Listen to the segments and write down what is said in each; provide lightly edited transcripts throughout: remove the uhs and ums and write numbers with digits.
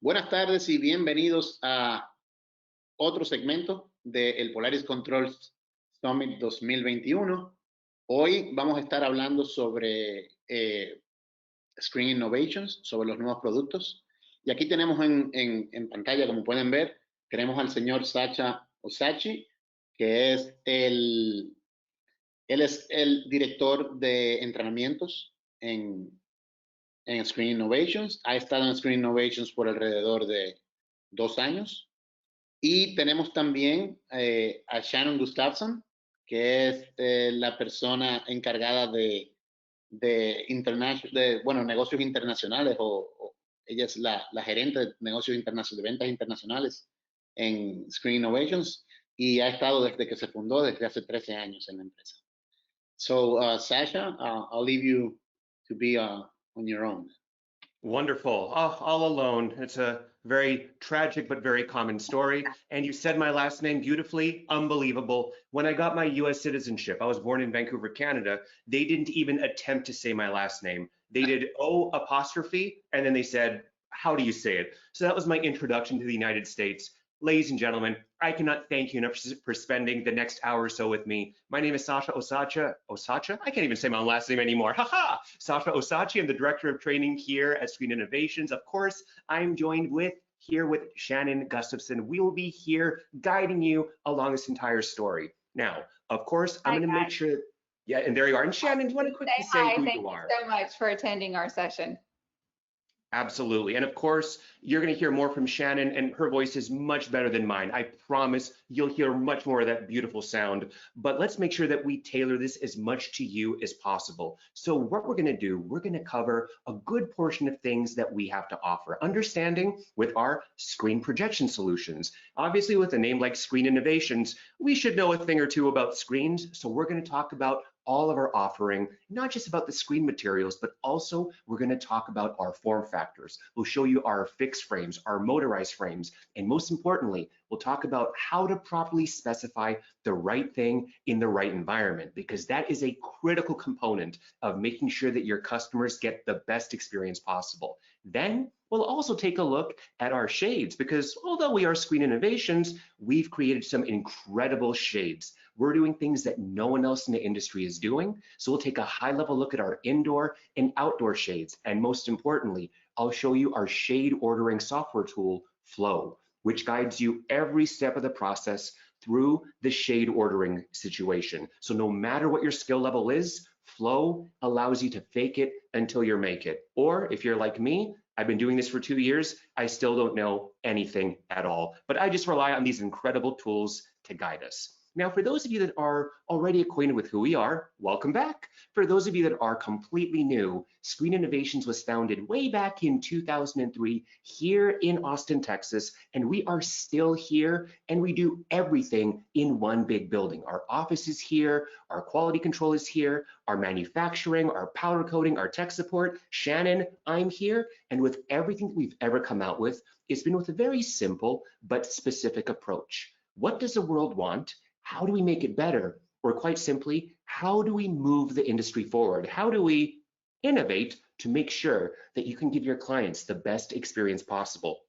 Buenas tardes y bienvenidos a otro segmento del Polaris Controls Summit 2021. Hoy vamos a estar hablando sobre Screen Innovations, sobre los nuevos productos. Y aquí tenemos en pantalla, como pueden ver, tenemos al señor Sacha Osachi, que es él es el director de entrenamientos en Screen Innovations. Ha estado en Screen Innovations por alrededor de 2 años. Y tenemos también a Shannon Gustafson, que es la persona encargada de negocios internacionales, o ella es la gerente de negocios internacionales, de ventas internacionales en Screen Innovations, y ha estado desde que se fundó, desde hace 13 años en la empresa. So, Sasha, I'll leave you to be on your own. Wonderful. Oh, all alone. It's a very tragic but very common story. And you said my last name beautifully. Unbelievable. When I got my US citizenship, I was born in Vancouver, Canada. They didn't even attempt to say my last name. They did O apostrophe, and then they said, how do you say it? So that was my introduction to the United States. Ladies and gentlemen, I cannot thank you enough for spending the next hour or so with me. My name is Sasha Osachi. Osachi? I can't even say my last name anymore. Haha! Sasha Osachi. I'm the Director of Training here at Screen Innovations. Of course, I'm joined with Shannon Gustafson. We will be here guiding you along this entire story. Now, of course, I'm going to make sure. Yeah, and there you are. And Shannon, do you want to quickly say who you are? Thank you so much for attending our session. Absolutely. And of course, you're going to hear more from Shannon, and her voice is much better than mine. I promise you'll hear much more of that beautiful sound. But let's make sure that we tailor this as much to you as possible. So what we're going to do, we're going to cover a good portion of things that we have to offer, understanding with our screen projection solutions. Obviously, with a name like Screen Innovations, we should know a thing or two about screens. So we're going to talk about all of our offering, not just about the screen materials, but also we're going to talk about our form factors. We'll show you our fixed frames, our motorized frames, and most importantly, we'll talk about how to properly specify the right thing in the right environment, because that is a critical component of making sure that your customers get the best experience possible. Then we'll also take a look at our shades, because although we are Screen Innovations, we've created some incredible shades. We're doing things that no one else in the industry is doing. So we'll take a high level look at our indoor and outdoor shades. And most importantly, I'll show you our shade ordering software tool, Flow, which guides you every step of the process through the shade ordering situation. So no matter what your skill level is, Flow allows you to fake it until you make it. Or if you're like me, I've been doing this for 2 years, I still don't know anything at all, but I just rely on these incredible tools to guide us. Now, for those of you that are already acquainted with who we are, welcome back. For those of you that are completely new, Screen Innovations was founded way back in 2003 here in Austin, Texas, and we are still here, and we do everything in one big building. Our office is here, our quality control is here, our manufacturing, our powder coating, our tech support. Shannon, I'm here, and with everything that we've ever come out with, it's been with a very simple but specific approach. What does the world want? How do we make it better? Or quite simply, how do we move the industry forward? How do we innovate to make sure that you can give your clients the best experience possible?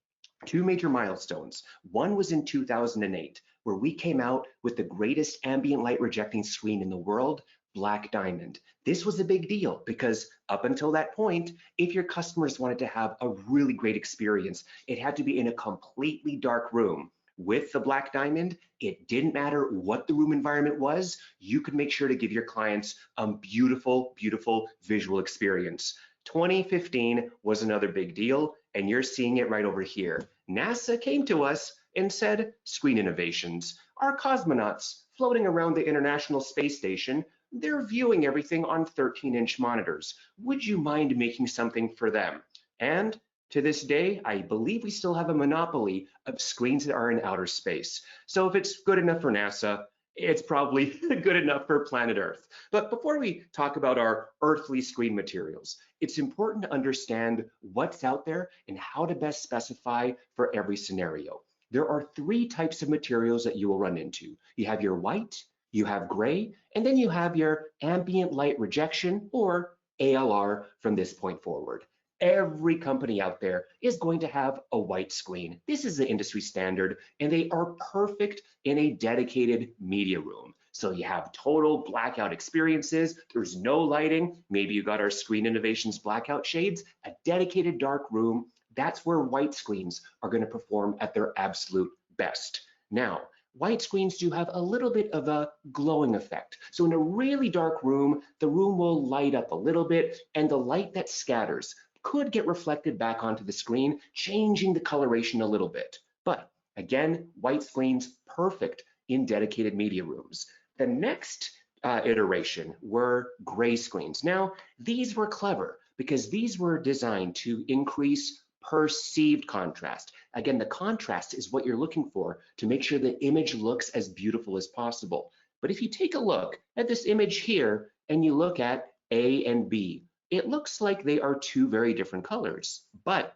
2 major milestones. One was in 2008, where we came out with the greatest ambient light rejecting screen in the world, Black Diamond. This was a big deal because up until that point, if your customers wanted to have a really great experience, it had to be in a completely dark room. With the Black Diamond, it didn't matter what the room environment was, you could make sure to give your clients a beautiful, beautiful visual experience. 2015 was another big deal, and you're seeing it right over here. NASA came to us and said, Screen Innovations. Our cosmonauts floating around the International Space Station, they're viewing everything on 13-inch monitors. Would you mind making something for them? And to this day, I believe we still have a monopoly of screens that are in outer space. So if it's good enough for NASA, it's probably good enough for planet Earth. But before we talk about our earthly screen materials, it's important to understand what's out there and how to best specify for every scenario. There are 3 types of materials that you will run into. You have your white, you have gray, and then you have your ambient light rejection, or ALR, from this point forward. Every company out there is going to have a white screen. This is the industry standard, and they are perfect in a dedicated media room. So you have total blackout experiences. There's no lighting. Maybe you got our Screen Innovations blackout shades, a dedicated dark room. That's where white screens are going to perform at their absolute best. Now, white screens do have a little bit of a glowing effect. So in a really dark room, the room will light up a little bit, and the light that scatters could get reflected back onto the screen, changing the coloration a little bit. But again, white screens, perfect in dedicated media rooms. The next iteration were gray screens. Now, these were clever because these were designed to increase perceived contrast. Again, the contrast is what you're looking for to make sure the image looks as beautiful as possible. But if you take a look at this image here and you look at A and B, it looks like they are two very different colors, but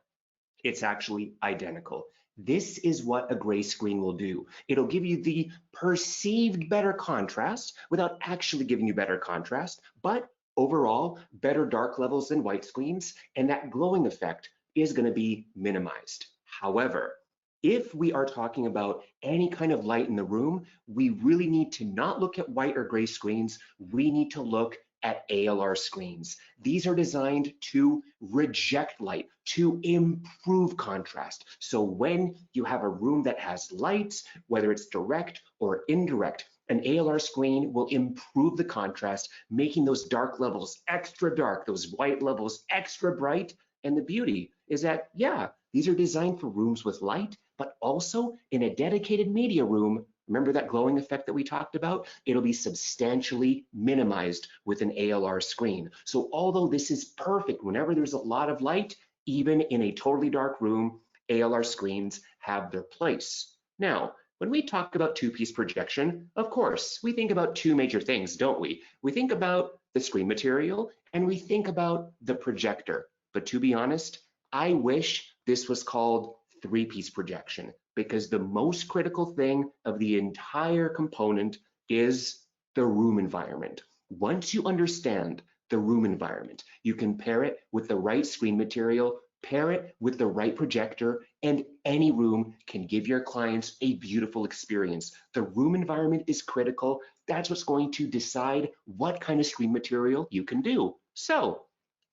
it's actually identical. This is what a gray screen will do. It'll give you the perceived better contrast without actually giving you better contrast, but overall, better dark levels than white screens, and that glowing effect is going to be minimized. However, if we are talking about any kind of light in the room, we really need to not look at white or gray screens. We need to look at ALR screens. These are designed to reject light, to improve contrast. So when you have a room that has lights, whether it's direct or indirect, an ALR screen will improve the contrast, making those dark levels extra dark, those white levels extra bright. And the beauty is that, yeah, these are designed for rooms with light, but also in a dedicated media room. Remember that glowing effect that we talked about? It'll be substantially minimized with an ALR screen. So although this is perfect whenever there's a lot of light, even in a totally dark room, ALR screens have their place. Now, when we talk about two-piece projection, of course, we think about two major things, don't we? We think about the screen material and we think about the projector. But to be honest, I wish this was called three-piece projection, because the most critical thing of the entire component is the room environment. Once you understand the room environment, you can pair it with the right screen material, pair it with the right projector, and any room can give your clients a beautiful experience. The room environment is critical. That's what's going to decide what kind of screen material you can do. So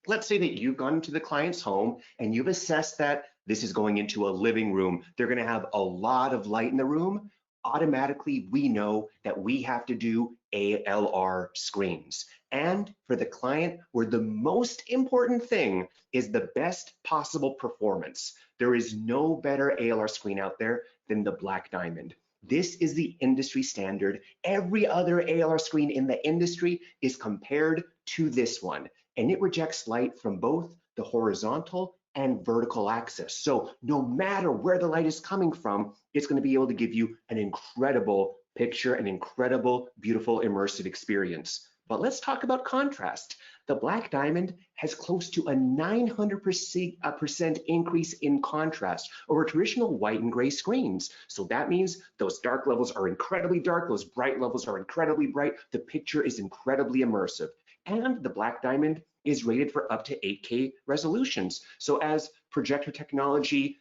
let's say that you've gone into the client's home and you've assessed that this is going into a living room. They're going to have a lot of light in the room. Automatically, we know that we have to do ALR screens. And for the client, where the most important thing is the best possible performance. There is no better ALR screen out there than the Black Diamond. This is the industry standard. Every other ALR screen in the industry is compared to this one, and it rejects light from both the horizontal and vertical axis. So no matter where the light is coming from, it's going to be able to give you an incredible picture, an incredible, beautiful, immersive experience. But let's talk about contrast. The Black Diamond has close to a 900% increase in contrast over traditional white and gray screens. So that means those dark levels are incredibly dark, those bright levels are incredibly bright. The picture is incredibly immersive. And the Black Diamond is rated for up to 8K resolutions. So as projector technology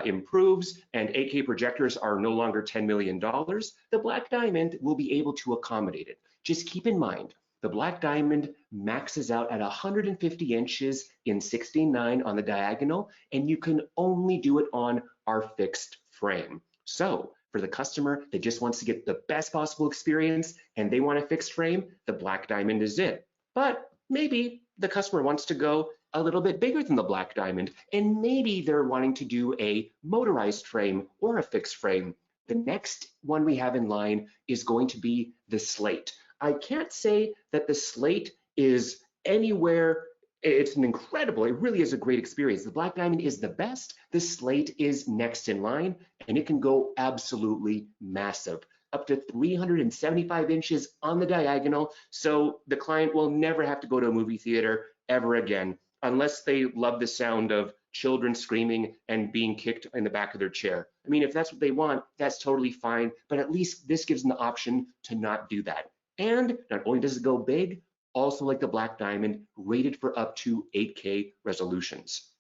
improves and 8K projectors are no longer $10 million, the Black Diamond will be able to accommodate it. Just keep in mind, the Black Diamond maxes out at 150 inches in 16:9 on the diagonal, and you can only do it on our fixed frame. So for the customer that just wants to get the best possible experience and they want a fixed frame, the Black Diamond is it. But maybe the customer wants to go a little bit bigger than the Black Diamond, and maybe they're wanting to do a motorized frame or a fixed frame. The next one we have in line is going to be the Slate. I can't say that the Slate is anywhere, it's an incredible, it really is a great experience. The Black Diamond is the best, the Slate is next in line, and it can go absolutely massive, up to 375 inches on the diagonal, so the client will never have to go to a movie theater ever again, unless they love the sound of children screaming and being kicked in the back of their chair. I mean, if that's what they want, that's totally fine, but at least this gives them the option to not do that. And not only does it go big, also like the Black Diamond, rated for up to 8K resolutions.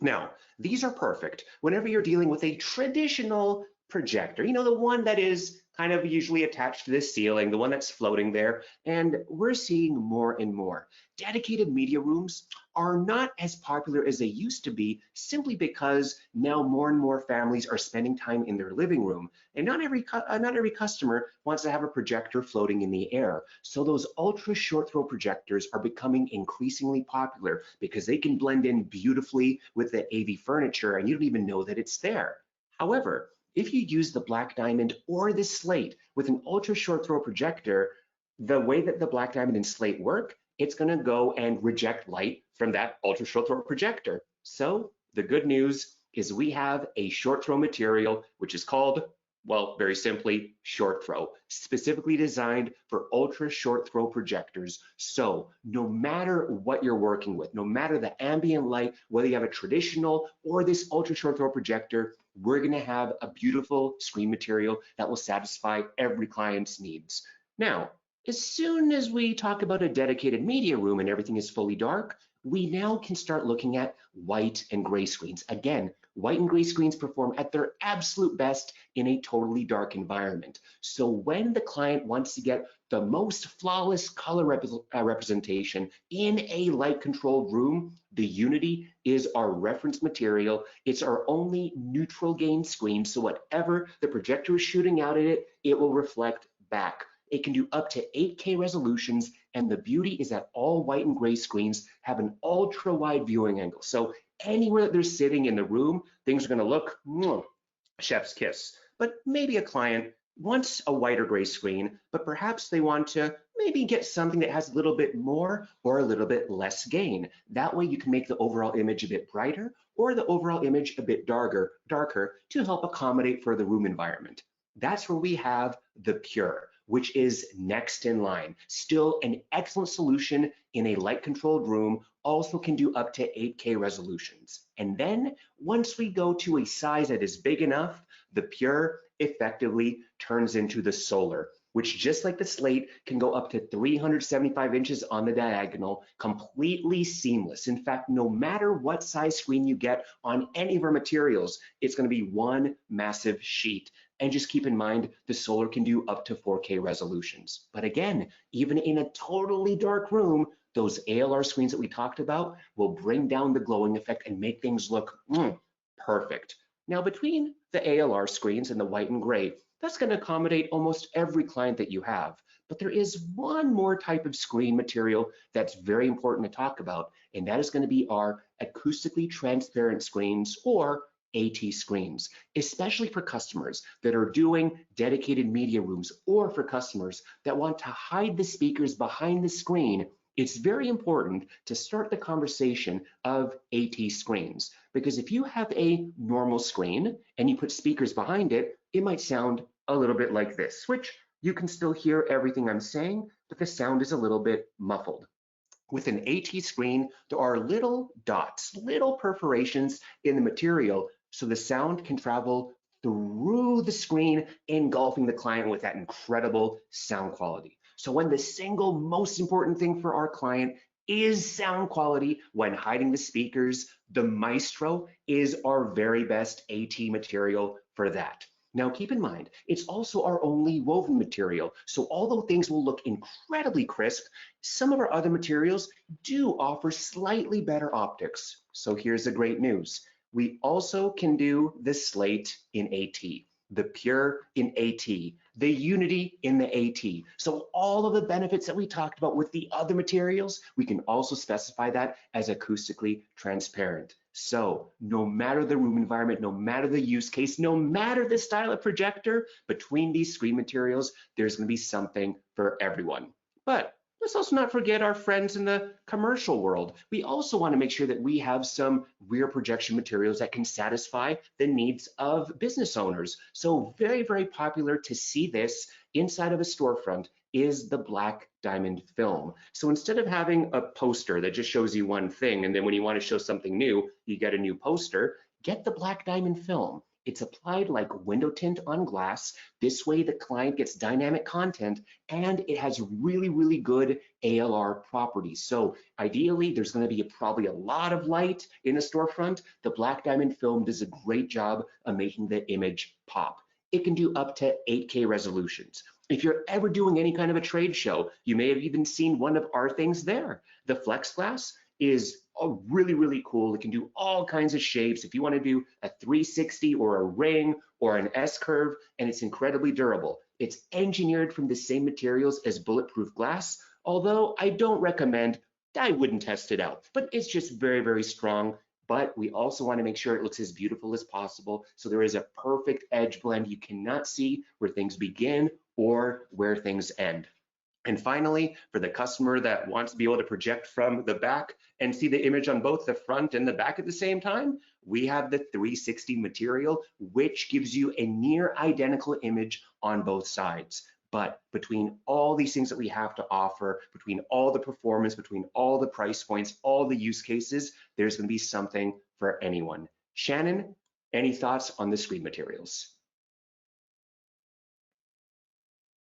Now, these are perfect whenever you're dealing with a traditional projector, you know, the one that is kind of usually attached to the ceiling, the one that's floating there, and we're seeing more and more. Dedicated media rooms are not as popular as they used to be simply because now more and more families are spending time in their living room, and not every customer wants to have a projector floating in the air. So those ultra short throw projectors are becoming increasingly popular because they can blend in beautifully with the AV furniture and you don't even know that it's there. However, if you use the Black Diamond or the Slate with an ultra short throw projector, the way that the Black Diamond and Slate work, it's going to go and reject light from that ultra short throw projector. So the good news is we have a short throw material, which is called, well, very simply, short throw, specifically designed for ultra short throw projectors. So no matter what you're working with, no matter the ambient light, whether you have a traditional or this ultra short throw projector, we're going to have a beautiful screen material that will satisfy every client's needs. Now, as soon as we talk about a dedicated media room and everything is fully dark, we now can start looking at white and gray screens. Again, white and gray screens perform at their absolute best in a totally dark environment. So when the client wants to get the most flawless color representation in a light-controlled room, the Unity is our reference material. It's our only neutral gain screen, so whatever the projector is shooting out at it, it will reflect back. It can do up to 8K resolutions, and the beauty is that all white and gray screens have an ultra wide viewing angle. So anywhere that they're sitting in the room, things are going to look chef's kiss. But maybe a client wants a white or gray screen, but perhaps they want to maybe get something that has a little bit more or a little bit less gain. That way you can make the overall image a bit brighter or the overall image a bit darker to help accommodate for the room environment. That's where we have the Pure, which is next in line. Still an excellent solution in a light-controlled room, also can do up to 8K resolutions. And then once we go to a size that is big enough, the Pure effectively turns into the Solar, which just like the Slate can go up to 375 inches on the diagonal, completely seamless. In fact, no matter what size screen you get on any of our materials, it's going to be one massive sheet. And just keep in mind, the Solar can do up to 4K resolutions. But again, even in a totally dark room, those ALR screens that we talked about will bring down the glowing effect and make things look perfect. Now, between the ALR screens and the white and gray, that's going to accommodate almost every client that you have. But there is one more type of screen material that's very important to talk about, and that is going to be our acoustically transparent screens, or AT screens, especially for customers that are doing dedicated media rooms, or for customers that want to hide the speakers behind the screen. It's very important to start the conversation of AT screens, because if you have a normal screen and you put speakers behind it, it might sound a little bit like this, which you can still hear everything I'm saying, but the sound is a little bit muffled. With an AT screen, there are little dots, little perforations in the material, so the sound can travel through the screen, engulfing the client with that incredible sound quality. So when the single most important thing for our client is sound quality when hiding the speakers, the Maestro is our very best AT material for that. Now keep in mind, it's also our only woven material. So although things will look incredibly crisp, some of our other materials do offer slightly better optics. So here's the great news. We also can do the Slate in AT, the Pure in AT, the Unity in the AT. So all of the benefits that we talked about with the other materials, we can also specify that as acoustically transparent. So no matter the room environment, no matter the use case, no matter the style of projector, between these screen materials, there's going to be something for everyone. But let's also not forget our friends in the commercial world. We also want to make sure that we have some rear projection materials that can satisfy the needs of business owners. So very, very popular to see this inside of a storefront is the Black Diamond film. So instead of having a poster that just shows you one thing, and then when you want to show something new, you get a new poster, get the Black Diamond film. It's applied like window tint on glass. This way the client gets dynamic content, and it has really, really good ALR properties. So ideally, there's going to be probably a lot of light in a storefront. The black diamond film does a great job of making the image pop. It can do up to 8K resolutions. If you're ever doing any kind of a trade show, you may have even seen one of our things there. The flex glass is really, really cool. It can do all kinds of shapes. If you want to do a 360 or a ring or an S curve, and it's incredibly durable. It's engineered from the same materials as bulletproof glass, although I don't recommend, I wouldn't test it out, but it's just very, very strong. But we also want to make sure it looks as beautiful as possible. So there is a perfect edge blend. You cannot see where things begin or where things end. And finally, for the customer that wants to be able to project from the back and see the image on both the front and the back at the same time, we have the 360 material, which gives you a near identical image on both sides. But between all these things that we have to offer, between all the performance, between all the price points, all the use cases, there's going to be something for anyone. Shannon, any thoughts on the screen materials?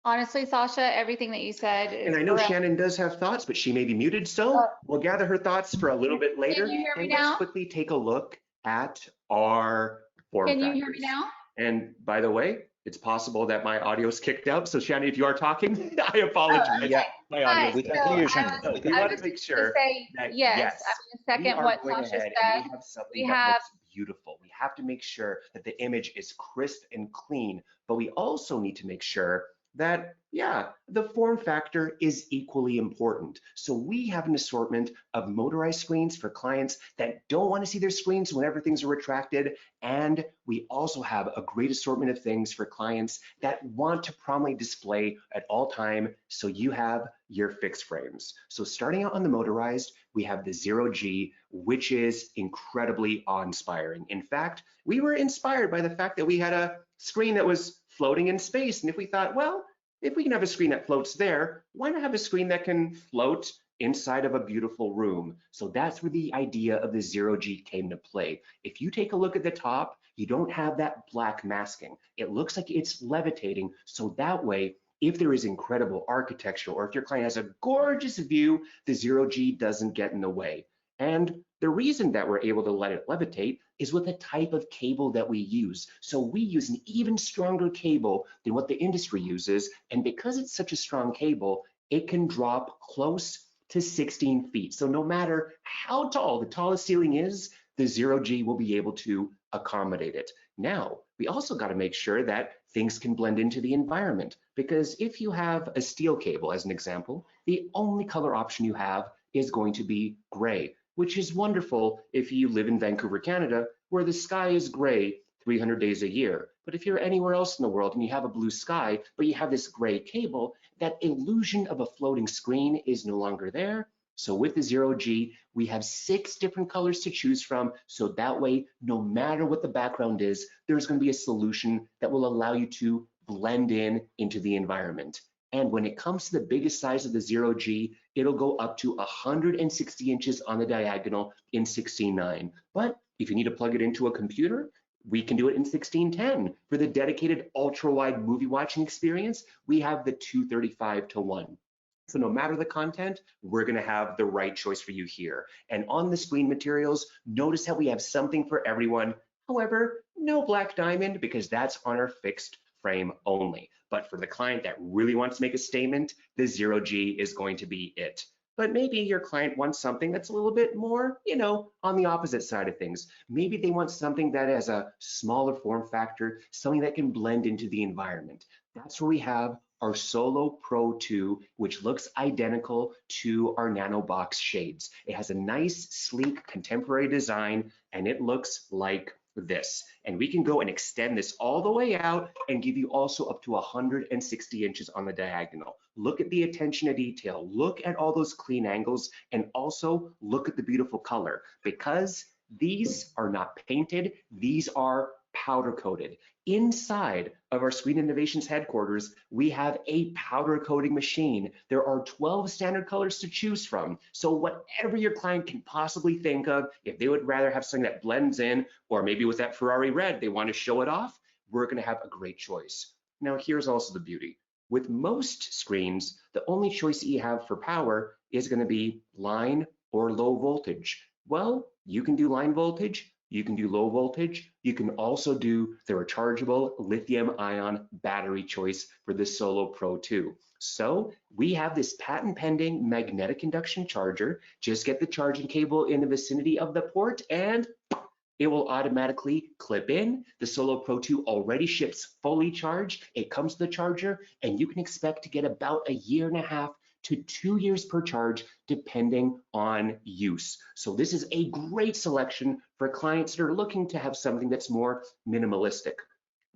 Honestly, Sasha, everything that you said is And I know correct. Shannon does have thoughts, but she may be muted, so we'll gather her thoughts for a little bit later. Can you hear me And now? let's quickly take a look at our form Can you factors. hear me now? And by the way, it's possible that my audio is kicked out. So Shannon, if you are talking, I apologize. Oh, okay. Yeah, My Hi, audio we is can so hear you, I Shannon. So was- we I want was to make just sure gonna say that yes. I we second are what going Sasha ahead said. and we have something We that have- looks beautiful. We have to make sure that the image is crisp and clean, but we also need to make sure that, yeah, the form factor is equally important. So we have an assortment of motorized screens for clients that don't want to see their screens whenever things are retracted. And we also have a great assortment of things for clients that want to prominently display at all time. So you have your fixed frames. So starting out on the motorized, we have the 0G, which is incredibly awe-inspiring. In fact, we were inspired by the fact that we had a screen that was floating in space. And if we thought, well, if we can have a screen that floats there, why not have a screen that can float inside of a beautiful room? So that's where the idea of the 0G came to play. If you take a look at the top, you don't have that black masking. It looks like it's levitating. So that way, if there is incredible architecture or if your client has a gorgeous view, the 0G doesn't get in the way. And the reason that we're able to let it levitate is with the type of cable that we use. So we use an even stronger cable than what the industry uses. And because it's such a strong cable, it can drop close to 16 feet. So no matter how tall the tallest ceiling is, the 0G will be able to accommodate it. Now, we also got to make sure that things can blend into the environment, because if you have a steel cable, as an example, the only color option you have is going to be gray, which is wonderful if you live in Vancouver, Canada, where the sky is gray 300 days a year. But if you're anywhere else in the world and you have a blue sky, but you have this gray cable, that illusion of a floating screen is no longer there. So with the 0G, we have 6 different colors to choose from. So that way, no matter what the background is, there's going to be a solution that will allow you to blend in into the environment. And when it comes to the biggest size of the 0G, it'll go up to 160 inches on the diagonal in 16:9. But if you need to plug it into a computer, we can do it in 16:10. For the dedicated ultra-wide movie watching experience, we have the 235:1. So no matter the content, we're going to have the right choice for you here. And on the screen materials, notice how we have something for everyone. However, no black diamond, because that's on our fixed frame only. But for the client that really wants to make a statement, the 0G is going to be it. But maybe your client wants something that's a little bit more, on the opposite side of things. Maybe they want something that has a smaller form factor, something that can blend into the environment. That's where we have our Solo Pro 2, which looks identical to our Nano Box shades. It has a nice, sleek, contemporary design, and it looks like this. And we can go and extend this all the way out and give you also up to 160 inches on the diagonal. Look at the attention to detail. Look at all those clean angles, and also look at the beautiful color. Because these are not painted, these are powder coated. Inside of our Screen Innovations headquarters, we have a powder coating machine. There are 12 standard colors to choose from. So whatever your client can possibly think of, if they would rather have something that blends in, or maybe with that Ferrari red, they want to show it off, we're going to have a great choice. Now, here's also the beauty. With most screens, the only choice that you have for power is going to be line or low voltage. Well, you can do line voltage, you can do low voltage, you can also do the rechargeable lithium-ion battery choice for the Solo Pro 2. So we have this patent pending magnetic induction charger. Just get the charging cable in the vicinity of the port and it will automatically clip in. The Solo Pro 2 already ships fully charged. It comes to the charger and you can expect to get about 1.5 to 2 years per charge, depending on use. So this is a great selection for clients that are looking to have something that's more minimalistic.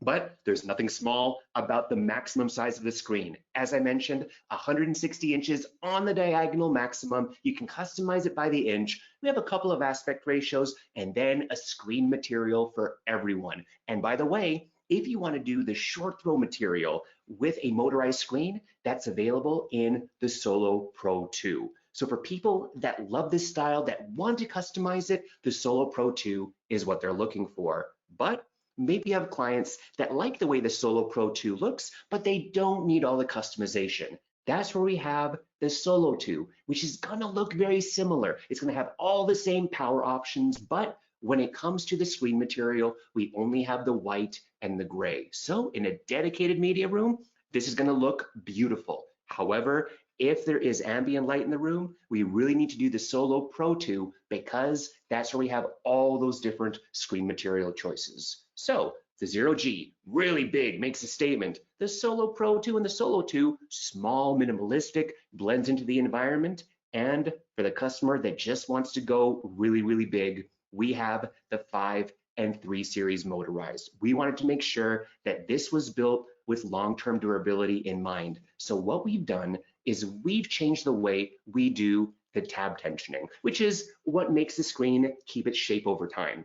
But there's nothing small about the maximum size of the screen. As I mentioned, 160 inches on the diagonal maximum. You can customize it by the inch. We have a couple of aspect ratios and then a screen material for everyone. And by the way, if you want to do the short throw material with a motorized screen, that's available in the Solo Pro 2. So for people that love this style, that want to customize it, the Solo Pro 2 is what they're looking for. But maybe you have clients that like the way the Solo Pro 2 looks, but they don't need all the customization. That's where we have the Solo 2, which is gonna look very similar. It's gonna have all the same power options, but when it comes to the screen material, we only have the white and the gray. So in a dedicated media room, this is gonna look beautiful. However, if there is ambient light in the room, we really need to do the Solo Pro 2 because that's where we have all those different screen material choices. So the 0G, really big, makes a statement. The Solo Pro 2 and the Solo 2, small, minimalistic, blends into the environment. And for the customer that just wants to go really, really big, we have the 5 and 3 series motorized. We wanted to make sure that this was built with long-term durability in mind. So what we've done is we've changed the way we do the tab tensioning, which is what makes the screen keep its shape over time.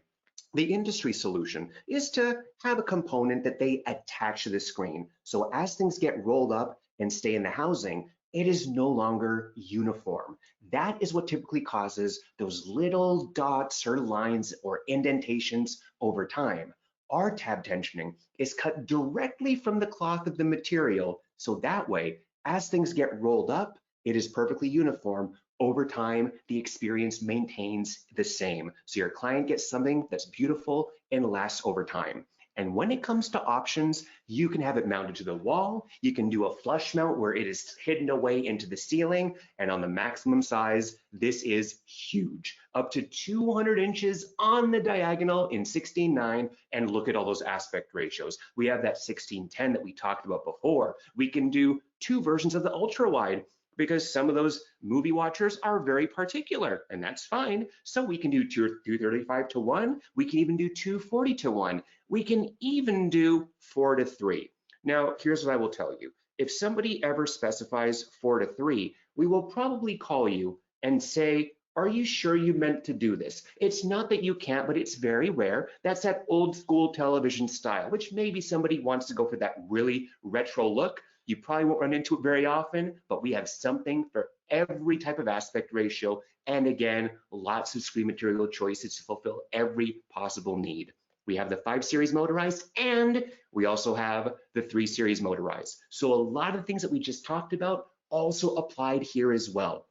The industry solution is to have a component that they attach to the screen. So as things get rolled up and stay in the housing, it is no longer uniform. That is what typically causes those little dots or lines or indentations over time. Our tab tensioning is cut directly from the cloth of the material, so that way, as things get rolled up, it is perfectly uniform. Over time, the experience maintains the same. So your client gets something that's beautiful and lasts over time. And when it comes to options, you can have it mounted to the wall. You can do a flush mount where it is hidden away into the ceiling. And on the maximum size, this is huge, up to 200 inches on the diagonal in 16:9. And look at all those aspect ratios. We have that 16:10 that we talked about before. We can do 2 versions of the ultra wide, because some of those movie watchers are very particular, and that's fine. So we can do 235:1. We can even do 240:1. We can even do 4:3. Now, here's what I will tell you. If somebody ever specifies 4:3, we will probably call you and say, are you sure you meant to do this? It's not that you can't, but it's very rare. That's that old school television style, which maybe somebody wants to go for that really retro look. You probably won't run into it very often, but we have something for every type of aspect ratio. And again, lots of screen material choices to fulfill every possible need. We have the 5 series motorized and we also have the 3 series motorized. So a lot of the things that we just talked about also applied here as well.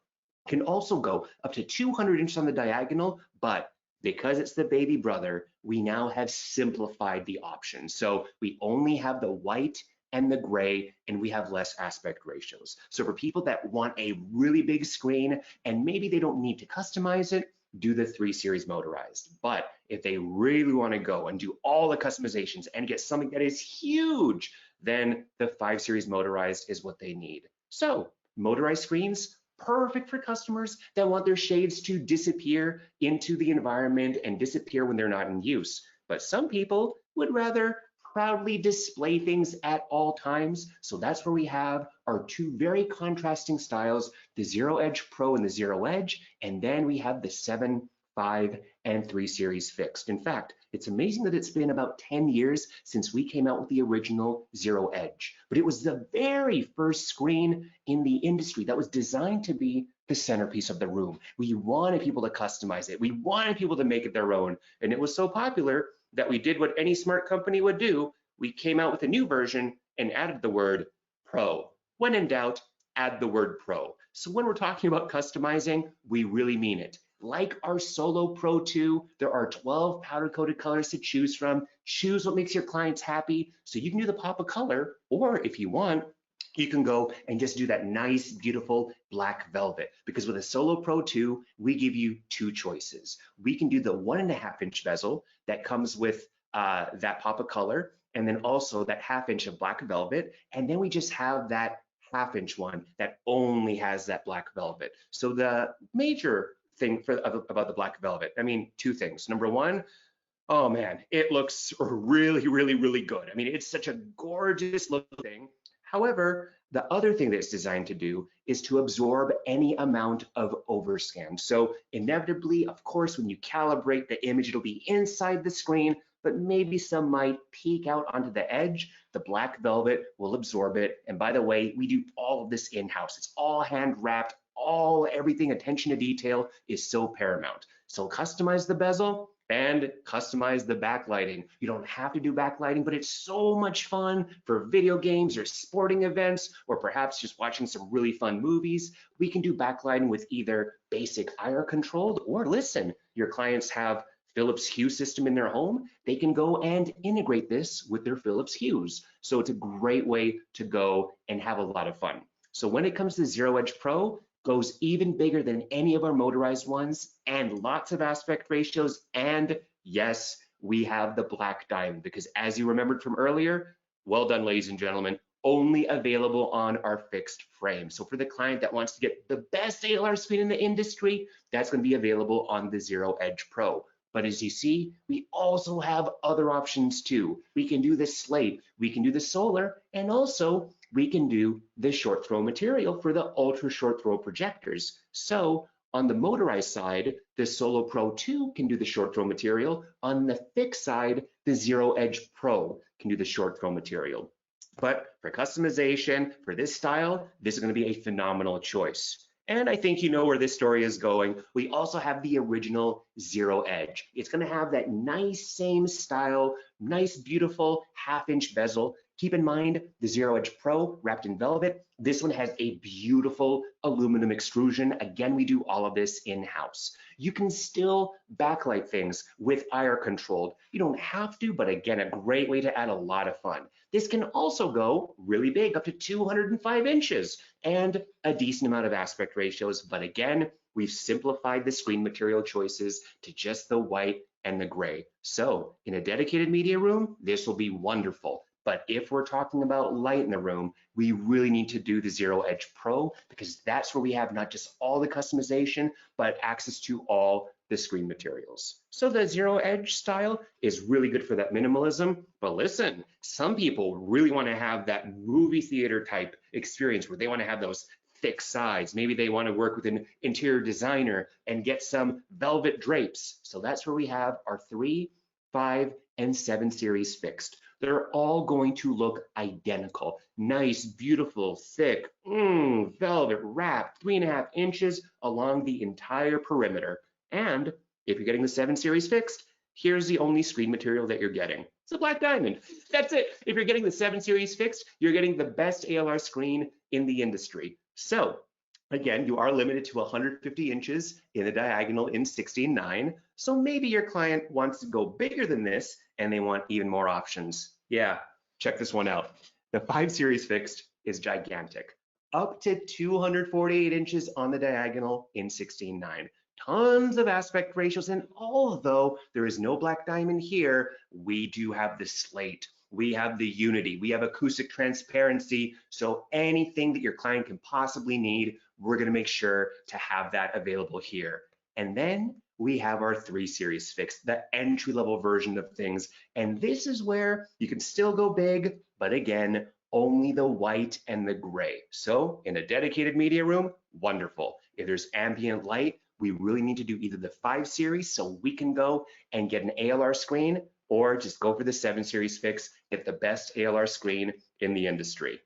Can also go up to 200 inches on the diagonal, but because it's the baby brother, we now have simplified the options. So we only have the white and the gray, and we have less aspect ratios. So for people that want a really big screen and maybe they don't need to customize it, do the 3 series motorized. But if they really want to go and do all the customizations and get something that is huge, then the 5 series motorized is what they need. So motorized screens, perfect for customers that want their shades to disappear into the environment and disappear when they're not in use. But some people would rather proudly display things at all times. So that's where we have our 2 very contrasting styles, the Zero Edge Pro and the Zero Edge, and then we have the 7 5, and 3 series fixed. In fact, it's amazing that it's been about 10 years since we came out with the original Zero Edge, but it was the very first screen in the industry that was designed to be the centerpiece of the room. We wanted people to customize it. We wanted people to make it their own, and it was so popular that we did what any smart company would do. We came out with a new version and added the word Pro. When in doubt, add the word Pro. So when we're talking about customizing, we really mean it. Like our Solo Pro 2, there are 12 powder-coated colors to choose from. Choose what makes your clients happy. So you can do the pop of color, or if you want, you can go and just do that nice, beautiful black velvet. Because with a Solo Pro 2, we give you two choices. We can do the 1.5-inch bezel that comes with that pop of color, and then also that 1/2 inch of black velvet. And then we just have that 1/2 inch one that only has that black velvet. So the major thing about the black velvet, I mean, two things. Number one, oh man, it looks really, really, really good. I mean, it's such a gorgeous looking thing. However, the other thing that it's designed to do is to absorb any amount of overscan. So inevitably, of course, when you calibrate the image, it'll be inside the screen, but maybe some might peek out onto the edge. The black velvet will absorb it. And by the way, we do all of this in-house. It's all hand wrapped, everything, attention to detail is so paramount. So customize the bezel and customize the backlighting. You don't have to do backlighting, but it's so much fun for video games or sporting events, or perhaps just watching some really fun movies. We can do backlighting with either basic IR controlled, or listen, your clients have Philips Hue system in their home, they can go and integrate this with their Philips Hues. So it's a great way to go and have a lot of fun. So when it comes to Zero Edge Pro, goes even bigger than any of our motorized ones, and lots of aspect ratios. And yes, we have the black diamond, because as you remembered from earlier, well done, ladies and gentlemen, only available on our fixed frame. So for the client that wants to get the best ALR screen in the industry, that's going to be available on the Zero Edge Pro. But as you see, we also have other options too. We can do the slate, we can do the solar, and also we can do the short throw material for the ultra short throw projectors. So on the motorized side, the Solo Pro 2 can do the short throw material. On the fixed side, the Zero Edge Pro can do the short throw material. But for customization, for this style, this is going to be a phenomenal choice. And I think you know where this story is going. We also have the original Zero Edge. It's going to have that nice same style, nice beautiful 1/2 inch bezel. Keep in mind the Zero Edge Pro wrapped in velvet. This one has a beautiful aluminum extrusion. Again, we do all of this in-house. You can still backlight things with IR controlled. You don't have to, but again, a great way to add a lot of fun. This can also go really big, up to 205 inches, and a decent amount of aspect ratios. But again, we've simplified the screen material choices to just the white and the gray. So in a dedicated media room, this will be wonderful. But if we're talking about light in the room, we really need to do the Zero Edge Pro, because that's where we have not just all the customization, but access to all the screen materials. So the Zero Edge style is really good for that minimalism. But listen, some people really want to have that movie theater type experience where they want to have those thick sides. Maybe they want to work with an interior designer and get some velvet drapes. So that's where we have our 3, 5, and 7 series fixed. They're all going to look identical. Nice, beautiful, thick, velvet wrap, 3.5 inches along the entire perimeter. And if you're getting the 7 series fixed, here's the only screen material that you're getting. It's a black diamond. That's it. If you're getting the 7 series fixed, you're getting the best ALR screen in the industry. So again, you are limited to 150 inches in the diagonal in 16:9. So maybe your client wants to go bigger than this and they want even more options. Yeah, check this one out. The 5 series fixed is gigantic, up to 248 inches on the diagonal in 16:9. Tons of aspect ratios, and although there is no black diamond here, we do have the slate. We have the unity, we have acoustic transparency. So anything that your client can possibly need, we're gonna make sure to have that available here. And then we have our 3 series fixed, the entry-level version of things. And this is where you can still go big, but again, only the white and the gray. So in a dedicated media room, wonderful. If there's ambient light, we really need to do either the 5 series so we can go and get an ALR screen, or just go for the 7 series fix, get the best ALR screen in the industry.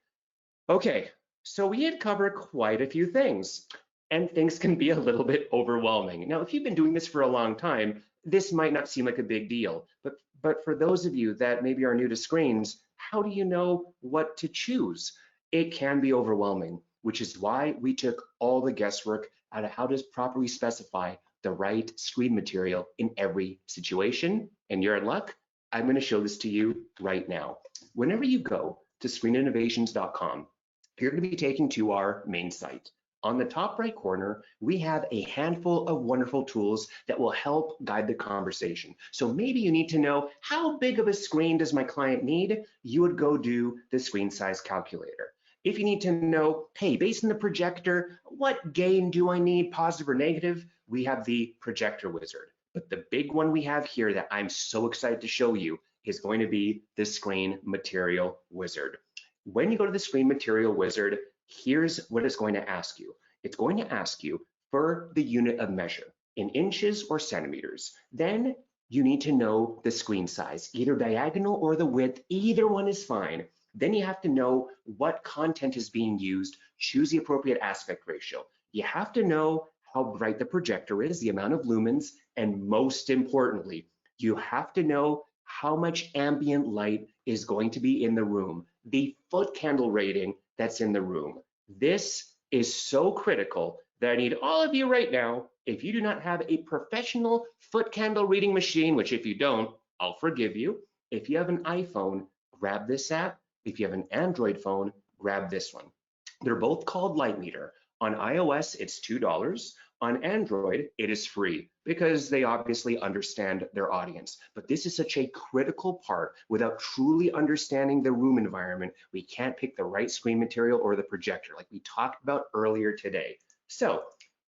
Okay, so we had covered quite a few things, and things can be a little bit overwhelming. Now, if you've been doing this for a long time, this might not seem like a big deal, but for those of you that maybe are new to screens, how do you know what to choose? It can be overwhelming, which is why we took all the guesswork out of how to properly specify the right screen material in every situation. And you're in luck. I'm going to show this to you right now. Whenever you go to screeninnovations.com, you're going to be taken to our main site. On the top right corner, we have a handful of wonderful tools that will help guide the conversation. So maybe you need to know, how big of a screen does my client need? You would go do the screen size calculator. If you need to know, hey, based on the projector, what gain do I need, positive or negative? We have the projector wizard. But the big one we have here that I'm so excited to show you is going to be the screen material wizard. When you go to the screen material wizard, here's what it's going to ask you. It's going to ask you for the unit of measure in inches or centimeters. Then you need to know the screen size, either diagonal or the width, either one is fine. Then you have to know what content is being used, choose the appropriate aspect ratio. You have to know how bright the projector is, the amount of lumens, and most importantly, you have to know how much ambient light is going to be in the room, the foot candle rating that's in the room. This is so critical that I need all of you right now, if you do not have a professional foot candle reading machine, which if you don't, I'll forgive you. If you have an iPhone, grab this app. If you have an Android phone, grab this one. They're both called Light Meter. On iOS, it's $2. On Android, it is free because they obviously understand their audience. But this is such a critical part. Without truly understanding the room environment, we can't pick the right screen material or the projector like we talked about earlier today. So,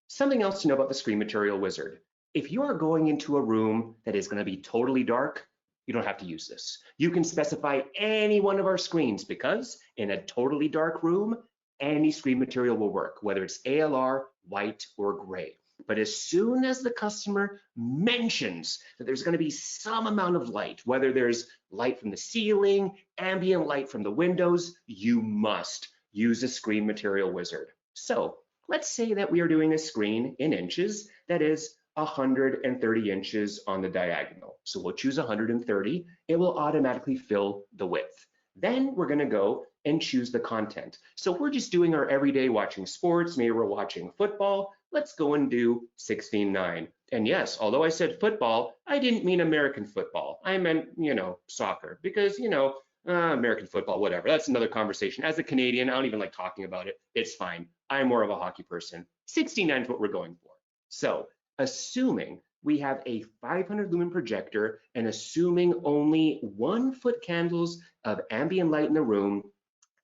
something else to know about the screen material wizard. If you are going into a room that is going to be totally dark, you don't have to use this. You can specify any one of our screens because in a totally dark room, any screen material will work, whether it's ALR, white, or gray. But as soon as the customer mentions that there's going to be some amount of light, whether there's light from the ceiling, ambient light from the windows, you must use a screen material wizard. So let's say that we are doing a screen in inches that is 130 inches on the diagonal. So we'll choose 130. It will automatically fill the width. Then we're going to go and choose the content. So we're just doing our everyday watching sports. Maybe we're watching football. Let's go and do 16:9. And yes, although I said football, I didn't mean American football. I meant, soccer, because, American football, whatever. That's another conversation. As a Canadian, I don't even like talking about it. It's fine. I'm more of a hockey person. 16:9 is what we're going for. So assuming we have a 500 lumen projector and assuming only 1 foot candles of ambient light in the room,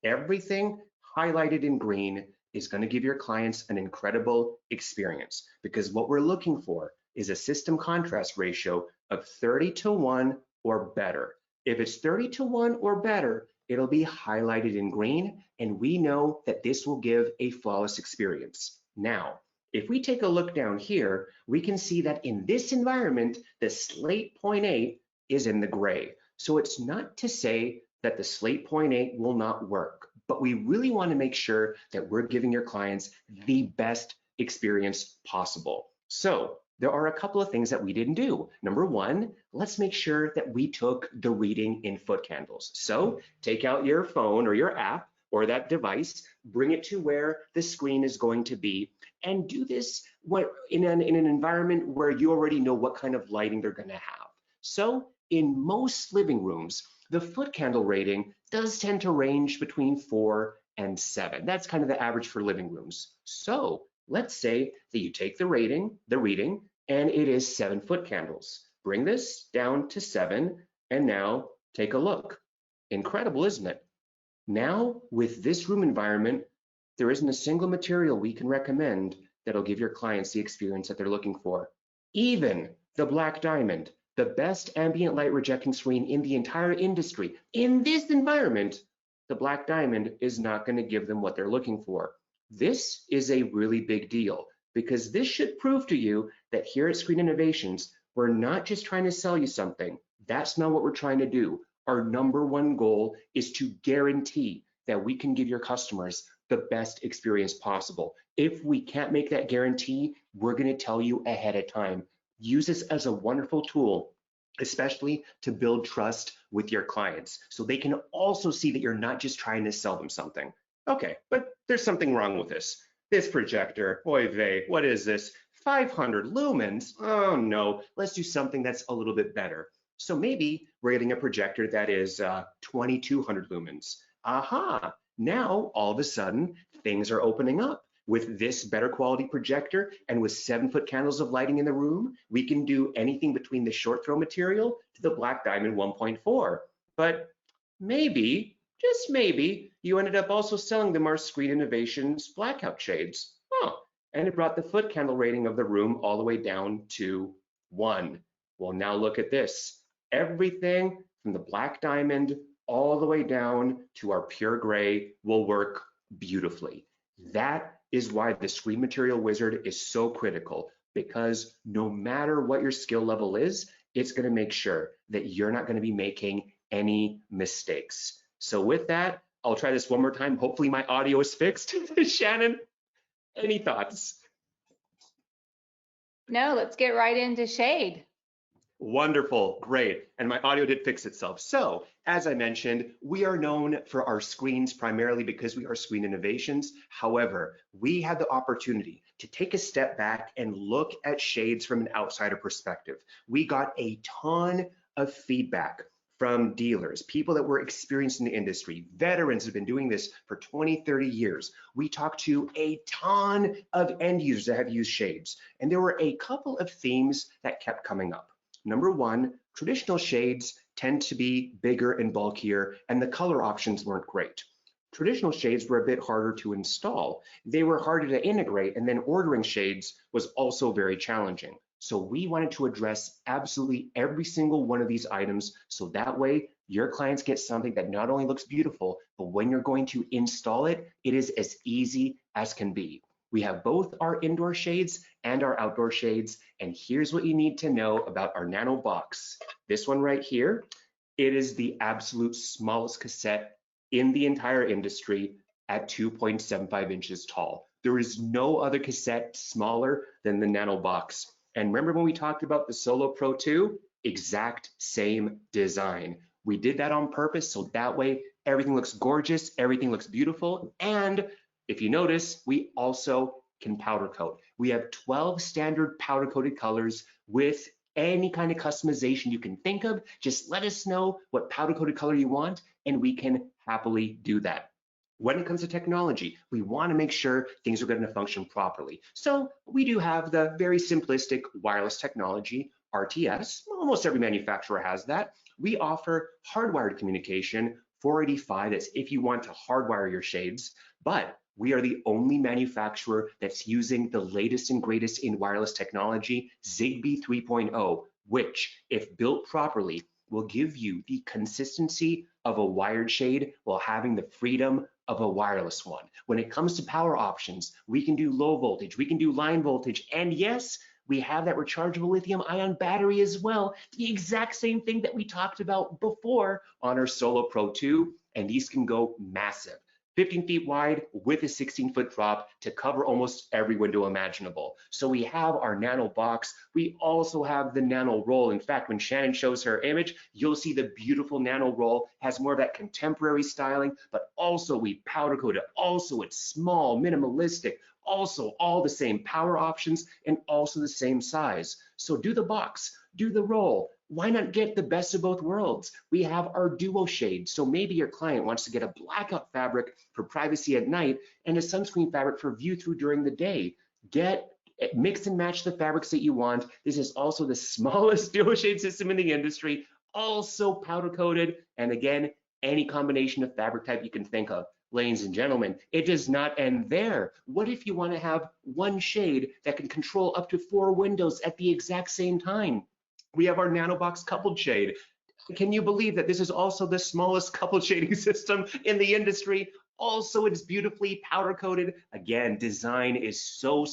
everything highlighted in green is going to give your clients an incredible experience, because what we're looking for is a system contrast ratio of 30:1 or better. If it's 30:1 or better, it'll be highlighted in green, and we know that this will give a flawless experience. Now, if we take a look down here, we can see that in this environment, the slate 0.8 is in the gray. So it's not to say that the slate 0.8 will not work, but we really want to make sure that we're giving your clients the best experience possible. So there are a couple of things that we didn't do. Number one, let's make sure that we took the reading in foot candles. So take out your phone or your app or that device, bring it to where the screen is going to be, and do this in an environment where you already know what kind of lighting they're going to have. So in most living rooms, the foot candle rating does tend to range between 4 and 7. That's kind of the average for living rooms. So let's say that you take the reading, and it is 7 foot candles. Bring this down to 7, and now take a look. Incredible, isn't it? Now, with this room environment, there isn't a single material we can recommend that'll give your clients the experience that they're looking for. Even the Black Diamond, the best ambient light rejecting screen in the entire industry, in this environment, the Black Diamond is not going to give them what they're looking for. This is a really big deal. because this should prove to you that here at Screen Innovations, we're not just trying to sell you something. That's not what we're trying to do. Our #1 goal is to guarantee that we can give your customers the best experience possible. If we can't make that guarantee, we're going to tell you ahead of time. Use this as a wonderful tool, especially to build trust with your clients, so they can also see that you're not just trying to sell them something. Okay, but there's something wrong with this. This projector, oy vey, what is this? 500 lumens? Oh no, let's do something that's a little bit better. So maybe we're getting a projector that is 2200 lumens. Aha, now all of a sudden things are opening up. With this better quality projector and with 7-foot candles of lighting in the room, we can do anything between the short throw material to the black diamond 1.4. But maybe, just maybe, you ended up also selling them our Screen Innovations blackout shades. Oh, and it brought the foot candle rating of the room all the way down to 1. Well, now look at this. Everything from the black diamond all the way down to our pure gray will work beautifully. That is why the Screen Material Wizard is so critical, because no matter what your skill level is, it's going to make sure that you're not going to be making any mistakes. So with that, I'll try this one more time. Hopefully my audio is fixed. Shannon, any thoughts? No, let's get right into shade. Wonderful, great. And my audio did fix itself. So as I mentioned, we are known for our screens primarily because we are Screen Innovations. However, we had the opportunity to take a step back and look at shades from an outsider perspective. We got a ton of feedback from dealers, people that were experienced in the industry, veterans have been doing this for 20, 30 years. We talked to a ton of end users that have used shades, and there were a couple of themes that kept coming up. #1, traditional shades tend to be bigger and bulkier, and the color options weren't great. Traditional shades were a bit harder to install. They were harder to integrate, and then ordering shades was also very challenging. So we wanted to address absolutely every single one of these items, so that way your clients get something that not only looks beautiful, but when you're going to install it, it is as easy as can be. We have both our indoor shades and our outdoor shades, and here's what you need to know about our nano box. This one right here, it is the absolute smallest cassette in the entire industry at 2.75 inches tall. There is no other cassette smaller than the nano box. And remember when we talked about the Solo Pro 2? Exact same design. We did that on purpose, so that way everything looks gorgeous, everything looks beautiful, and if you notice, we also can powder coat. We have 12 standard powder coated colors with any kind of customization you can think of. Just let us know what powder coated color you want, and we can happily do that. When it comes to technology, we want to make sure things are going to function properly. So we do have the very simplistic wireless technology, RTS. Almost every manufacturer has that. We offer hardwired communication, 485, that's if you want to hardwire your shades, but we are the only manufacturer that's using the latest and greatest in wireless technology, Zigbee 3.0, which, if built properly, will give you the consistency of a wired shade while having the freedom of a wireless one. When it comes to power options, we can do low voltage, we can do line voltage, and yes, we have that rechargeable lithium-ion battery as well, the exact same thing that we talked about before on our Solo Pro 2, and these can go massive. 15 feet wide with a 16-foot drop to cover almost every window imaginable. So we have our nano box. We also have the nano roll. In fact, when Shannon shows her image, you'll see the beautiful nano roll has more of that contemporary styling, but also we powder coat it. Also, it's small, minimalistic, also all the same power options and also the same size. So do the box, do the roll. Why not get the best of both worlds? We have our duo shade. So maybe your client wants to get a blackout fabric for privacy at night and a sunscreen fabric for view through during the day. Mix and match the fabrics that you want. This is also the smallest duo shade system in the industry, also powder coated. And again, any combination of fabric type you can think of. Ladies and gentlemen, it does not end there. What if you want to have one shade that can control up to 4 windows at the exact same time? We have our NanoBox coupled shade. Can you believe that this is also the smallest coupled shading system in the industry? Also, it's beautifully powder coated. Again, design is so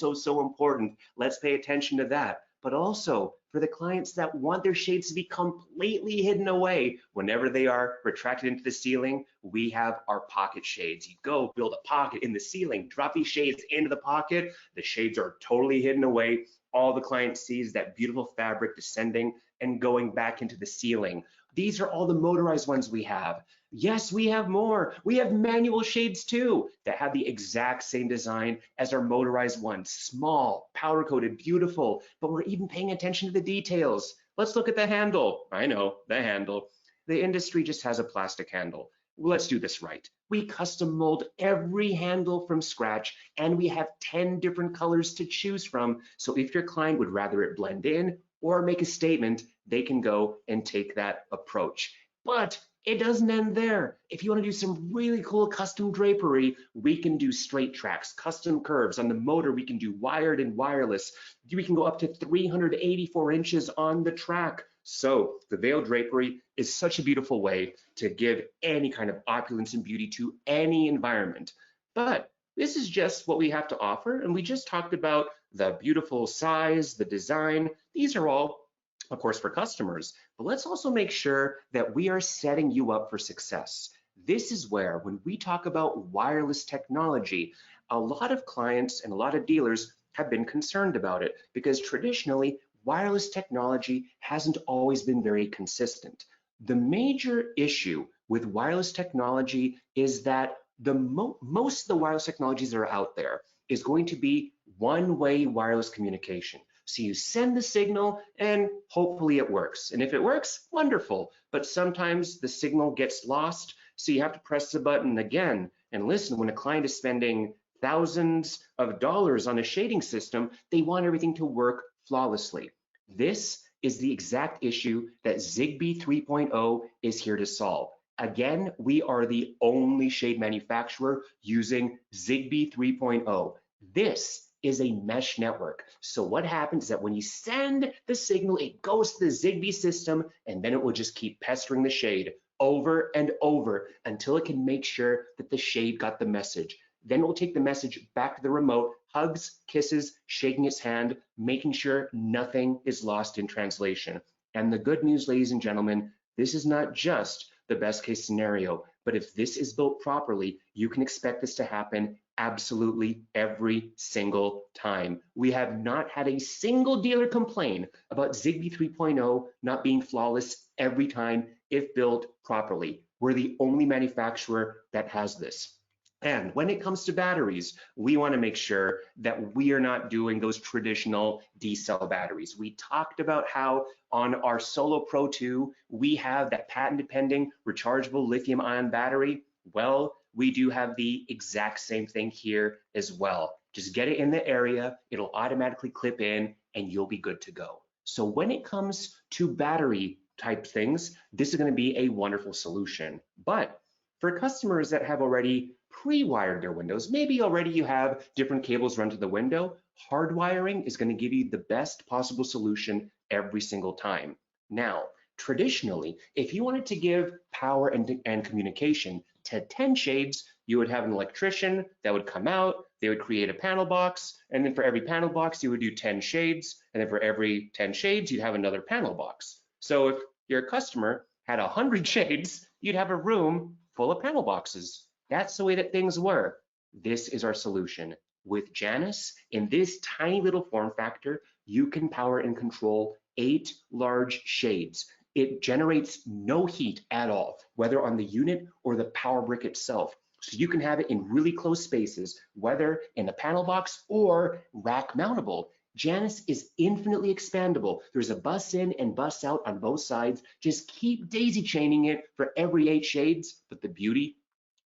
important. Let's pay attention to that. But also for the clients that want their shades to be completely hidden away whenever they are retracted into the ceiling, we have our pocket shades. You go build a pocket in the ceiling, drop these shades into the pocket. The shades are totally hidden away. All the client sees that beautiful fabric descending and going back into the ceiling. These are all the motorized ones we have. Yes, we have more. We have manual shades too that have the exact same design as our motorized ones. Small, powder coated, beautiful, but we're even paying attention to the details. Let's look at the handle. I know, the handle. The industry just has a plastic handle. Let's do this right. We custom mold every handle from scratch, and we have 10 different colors to choose from. So if your client would rather it blend in or make a statement, they can go and take that approach. But it doesn't end there. If you want to do some really cool custom drapery, we can do straight tracks, custom curves. On the motor, we can do wired and wireless. We can go up to 384 inches on the track. So the veil drapery is such a beautiful way to give any kind of opulence and beauty to any environment. But this is just what we have to offer. And we just talked about the beautiful size, the design. These are all, of course, for customers, but let's also make sure that we are setting you up for success. This is where, when we talk about wireless technology, a lot of clients and a lot of dealers have been concerned about it because traditionally, wireless technology hasn't always been very consistent. The major issue with wireless technology is that most of the wireless technologies that are out there is going to be one-way wireless communication. So you send the signal and hopefully it works. And if it works, wonderful. But sometimes the signal gets lost, so you have to press the button again. And listen, when a client is spending thousands of dollars on a shading system, they want everything to work flawlessly. This is the exact issue that Zigbee 3.0 is here to solve. Again, we are the only shade manufacturer using Zigbee 3.0. This is a mesh network. So what happens is that when you send the signal, it goes to the Zigbee system, and then it will just keep pestering the shade over and over until it can make sure that the shade got the message. Then it will take the message back to the remote, hugs, kisses, shaking its hand, making sure nothing is lost in translation. And the good news, ladies and gentlemen, this is not just the best case scenario, but if this is built properly, you can expect this to happen absolutely every single time. We have not had a single dealer complain about Zigbee 3.0 not being flawless every time if built properly. We're the only manufacturer that has this. And when it comes to batteries, we want to make sure that we are not doing those traditional D-cell batteries. We talked about how on our Solo Pro 2, we have that patent-pending rechargeable lithium-ion battery. Well, we do have the exact same thing here as well. Just get it in the area, it'll automatically clip in, and you'll be good to go. So when it comes to battery type things, this is going to be a wonderful solution. But for customers that have already pre-wired their windows, maybe already you have different cables run to the window, hardwiring is going to give you the best possible solution every single time. Now, traditionally, if you wanted to give power and communication to 10 shades, you would have an electrician that would come out, they would create a panel box, and then for every panel box, you would do 10 shades, and then for every 10 shades, you'd have another panel box. So if your customer had 100 shades, you'd have a room full of panel boxes. That's the way that things were. This is our solution. With Janus, in this tiny little form factor, you can power and control 8 large shades. It generates no heat at all, whether on the unit or the power brick itself. So you can have it in really close spaces, whether in a panel box or rack mountable. Janus is infinitely expandable. There's a bus in and bus out on both sides. Just keep daisy chaining it for every 8 shades. But the beauty,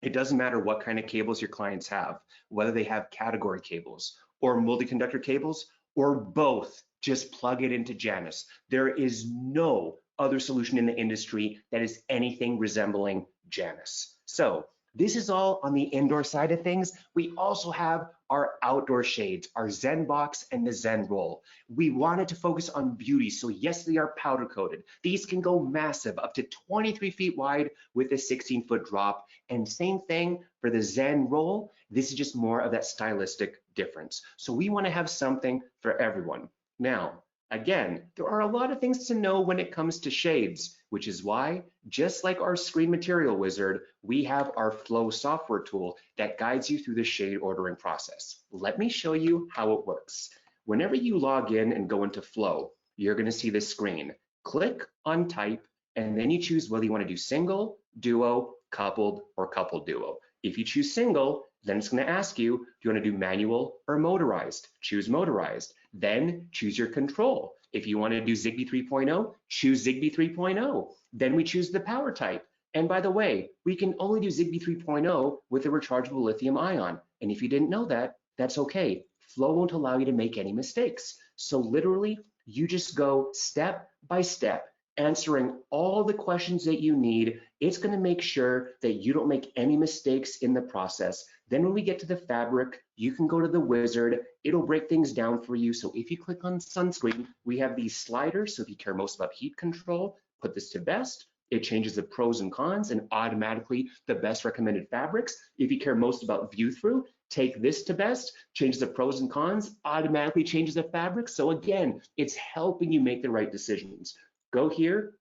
it doesn't matter what kind of cables your clients have, whether they have category cables or multi-conductor cables or both, just plug it into Janus. There is no other solution in the industry that is anything resembling Janus. So This is all on the indoor side of things. We also have our outdoor shades, our Zen box and the Zen roll. We wanted to focus on beauty, so yes, they are powder coated. These can go massive, up to 23 feet wide with a 16-foot drop. And same thing for the Zen roll. This is just more of that stylistic difference. So we want to have something for everyone. Now, again, there are a lot of things to know when it comes to shades, which is why, just like our screen material wizard, we have our Flow software tool that guides you through the shade ordering process. Let me show you how it works. Whenever you log in and go into Flow, you're going to see this screen. Click on type, and then you choose whether you want to do single, duo, coupled, or coupled duo. If you choose single, then it's going to ask you, do you want to do manual or motorized? Choose motorized. Then choose your control. If you want to do Zigbee 3.0, choose Zigbee 3.0. Then we choose the power type. And by the way, we can only do Zigbee 3.0 with a rechargeable lithium ion. And if you didn't know that, that's okay. Flow won't allow you to make any mistakes. So literally, you just go step by step, answering all the questions that you need. It's going to make sure that you don't make any mistakes in the process. Then when we get to the fabric, you can go to the wizard. It'll break things down for you. So if you click on sunscreen, we have these sliders. So if you care most about heat control, put this to best. It changes the pros and cons and automatically the best recommended fabrics. If you care most about view through, take this to best, changes the pros and cons, automatically changes the fabric. So again, it's helping you make the right decisions. Go here,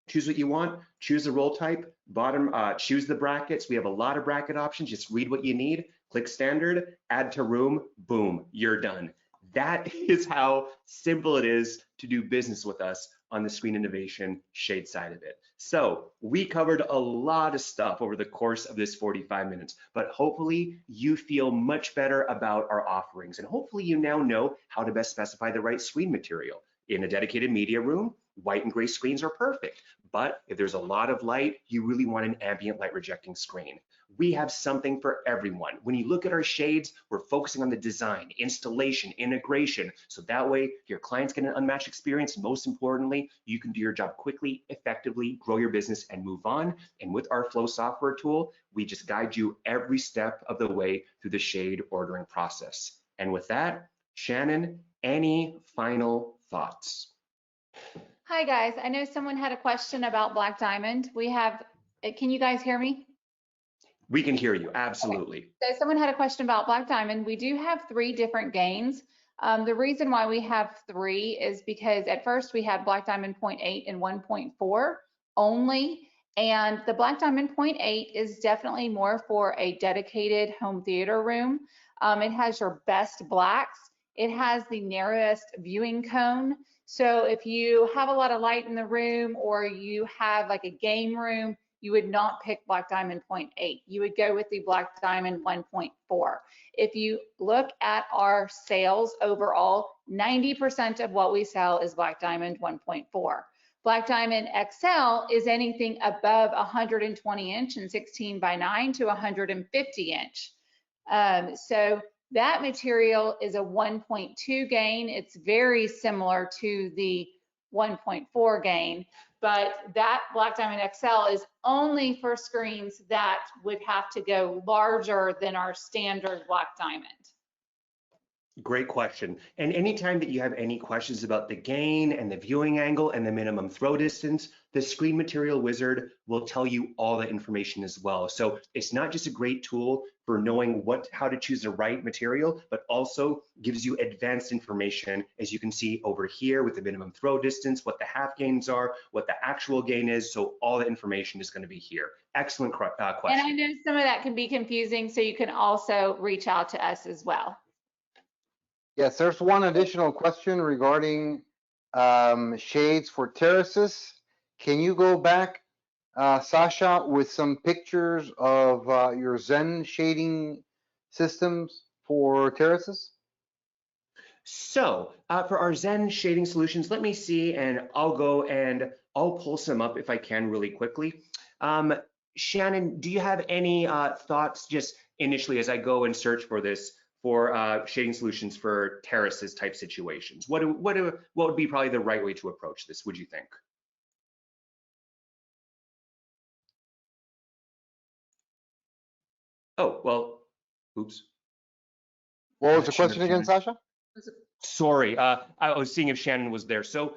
choose what you want, choose the roll type, bottom, choose the brackets. We have a lot of bracket options. Just read what you need, click standard, add to room, boom, you're done. That is how simple it is to do business with us on the Screen Innovation shade side of it. So we covered a lot of stuff over the course of this 45 minutes, but hopefully you feel much better about our offerings, and hopefully you now know how to best specify the right screen material. In a dedicated media room, white and gray screens are perfect, but if there's a lot of light, you really want an ambient light rejecting screen. We have something for everyone. When you look at our shades, we're focusing on the design, installation, integration, so that way your clients get an unmatched experience. Most importantly, you can do your job quickly, effectively, grow your business, and move on. And with our Flow software tool, we just guide you every step of the way through the shade ordering process. And with that, Shannon, any final thoughts? Hi guys, I know someone had a question about Black Diamond. Can you guys hear me? We can hear you, absolutely. Okay. So someone had a question about Black Diamond. We do have 3 different gains. The reason why we have 3 is because at first we had Black Diamond 0.8 and 1.4 only. And the Black Diamond 0.8 is definitely more for a dedicated home theater room. It has your best blacks. It has the narrowest viewing cone. So if you have a lot of light in the room or you have like a game room, you would not pick Black Diamond 0.8. You would go with the Black Diamond 1.4. If you look at our sales overall, 90% of what we sell is Black Diamond 1.4. Black Diamond XL is anything above 120 inch and 16 by 9 to 150 inch. So that material is a 1.2 gain. It's very similar to the 1.4 gain, but that Black Diamond XL is only for screens that would have to go larger than our standard Black Diamond. Great question. And anytime that you have any questions about the gain and the viewing angle and the minimum throw distance, the Screen Material Wizard will tell you all that information as well. So it's not just a great tool for knowing how to choose the right material, but also gives you advanced information, as you can see over here with the minimum throw distance, what the half gains are, what the actual gain is. So all the information is going to be here. Excellent question. And I know some of that can be confusing, so you can also reach out to us as well. Yes, there's one additional question regarding shades for terraces. Can you go back, Sasha, with some pictures of your Zen shading systems for terraces? So for our Zen shading solutions, let me see, and I'll go and I'll pull some up if I can really quickly. Shannon, do you have any thoughts just initially as I go and search for this? For shading solutions for terraces type situations? What would be probably the right way to approach this, would you think? Oh, well, oops. What was the question again, Sasha? Sorry, I was seeing if Shannon was there. So